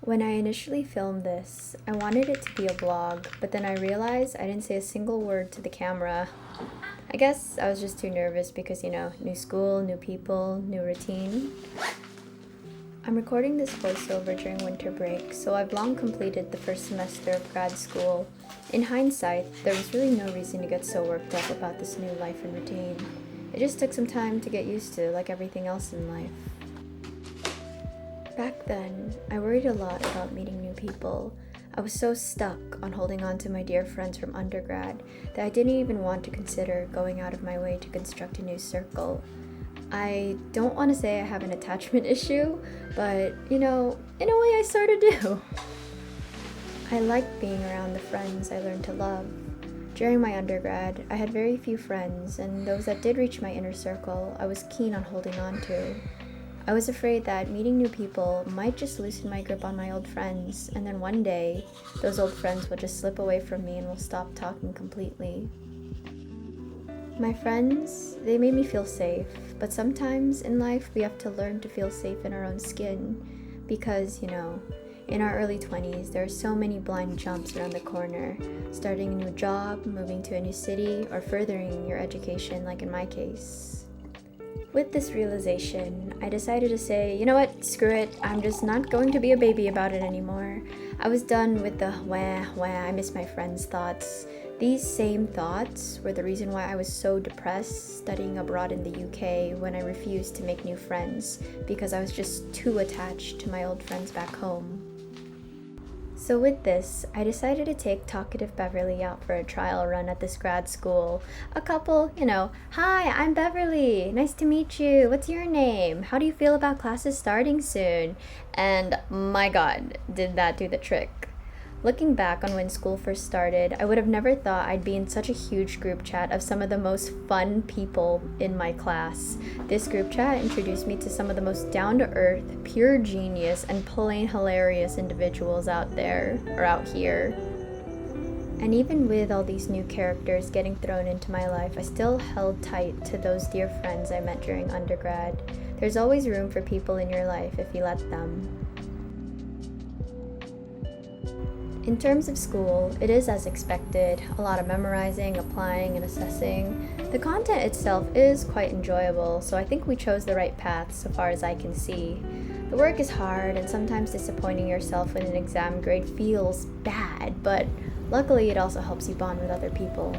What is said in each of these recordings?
When I initially filmed this, I wanted it to be a vlog, but then I realized I didn't say a single word to the camera. I guess I was just too nervous because, new school, new people, new routine. I'm recording this voiceover during winter break, so I've long completed the first semester of grad school. In hindsight, there was really no reason to get so worked up about this new life and routine. It just took some time to get used to, like everything else in life. Back then, I worried a lot about meeting new people. I was so stuck on holding on to my dear friends from undergrad that I didn't even want to consider going out of my way to construct a new circle. I don't want to say I have an attachment issue, but, in a way I sort of do. I like being around the friends I learned to love. During my undergrad, I had very few friends, and those that did reach my inner circle, I was keen on holding on to. I was afraid that meeting new people might just loosen my grip on my old friends, and then one day, those old friends will just slip away from me and we'll stop talking completely. My friends, they made me feel safe, but sometimes in life we have to learn to feel safe in our own skin because, in our early 20s, there are so many blind jumps around the corner, starting a new job, moving to a new city, or furthering your education like in my case. With this realization, I decided to say, you know what, screw it, I'm just not going to be a baby about it anymore. I was done with the wah, I miss my friends thoughts. These same thoughts were the reason why I was so depressed studying abroad in the UK when I refused to make new friends because I was just too attached to my old friends back home. So with this, I decided to take talkative Beverly out for a trial run at this grad school. A couple, hi, I'm Beverly, nice to meet you, what's your name? How do you feel about classes starting soon? And my God, did that do the trick. Looking back on when school first started, I would have never thought I'd be in such a huge group chat of some of the most fun people in my class. This group chat introduced me to some of the most down-to-earth, pure genius, and plain hilarious individuals out here. And even with all these new characters getting thrown into my life, I still held tight to those dear friends I met during undergrad. There's always room for people in your life if you let them. In terms of school, it is as expected, a lot of memorizing, applying, and assessing. The content itself is quite enjoyable, so I think we chose the right path so far as I can see. The work is hard, and sometimes disappointing yourself when an exam grade feels bad, but luckily it also helps you bond with other people.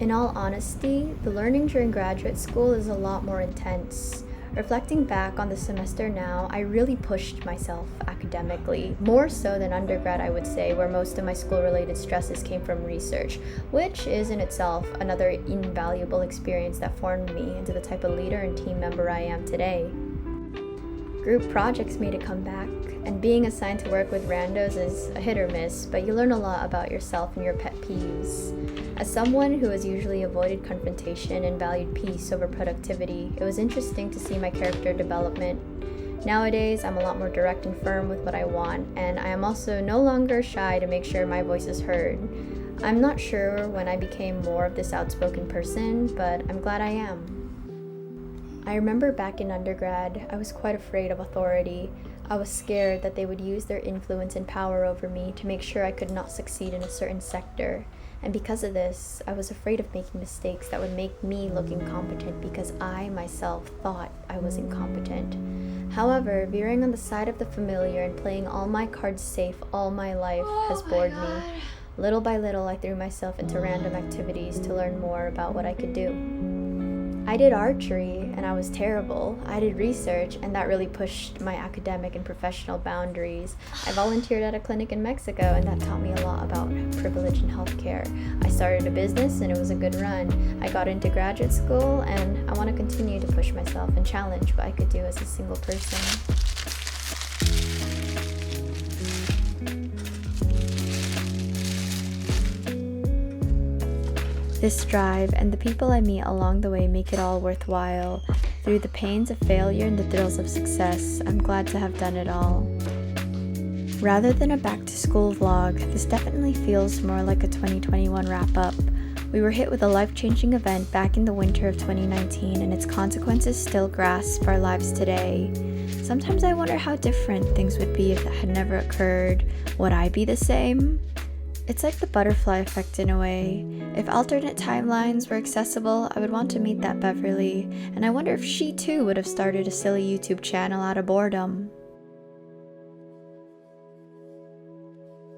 In all honesty, the learning during graduate school is a lot more intense. Reflecting back on the semester now, I really pushed myself academically, more so than undergrad I would say, where most of my school-related stresses came from research, which is in itself another invaluable experience that formed me into the type of leader and team member I am today. Group projects made a comeback, and being assigned to work with randos is a hit or miss, but you learn a lot about yourself and your pet peeves. As someone who has usually avoided confrontation and valued peace over productivity, it was interesting to see my character development. Nowadays, I'm a lot more direct and firm with what I want, and I am also no longer shy to make sure my voice is heard. I'm not sure when I became more of this outspoken person, but I'm glad I am. I remember back in undergrad, I was quite afraid of authority. I was scared that they would use their influence and power over me to make sure I could not succeed in a certain sector. And because of this, I was afraid of making mistakes that would make me look incompetent because I myself thought I was incompetent. However, veering on the side of the familiar and playing all my cards safe all my life has bored me. Little by little, I threw myself into random activities to learn more about what I could do. I did archery, and I was terrible. I did research, and that really pushed my academic and professional boundaries. I volunteered at a clinic in Mexico, and that taught me a lot about privilege in healthcare. I started a business, and it was a good run. I got into graduate school, and I want to continue to push myself and challenge what I could do as a single person. This drive and the people I meet along the way make it all worthwhile. Through the pains of failure and the thrills of success, I'm glad to have done it all. Rather than a back-to-school vlog, this definitely feels more like a 2021 wrap-up. We were hit with a life-changing event back in the winter of 2019, and its consequences still grasp our lives today. Sometimes I wonder how different things would be if that had never occurred. Would I be the same? It's like the butterfly effect in a way. If alternate timelines were accessible, I would want to meet that Beverly, and I wonder if she too would have started a silly YouTube channel out of boredom.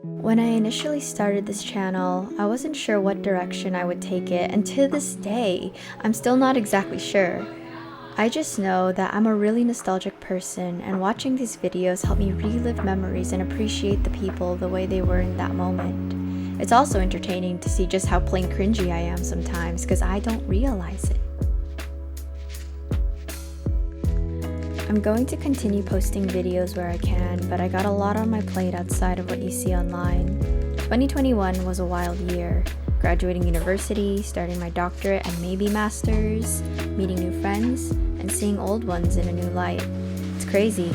When I initially started this channel, I wasn't sure what direction I would take it, and to this day, I'm still not exactly sure. I just know that I'm a really nostalgic person, and watching these videos help me relive memories and appreciate the people the way they were in that moment. It's also entertaining to see just how plain cringy I am sometimes, because I don't realize it. I'm going to continue posting videos where I can, but I got a lot on my plate outside of what you see online. 2021 was a wild year. Graduating university, starting my doctorate and maybe master's, meeting new friends, and seeing old ones in a new light. It's crazy.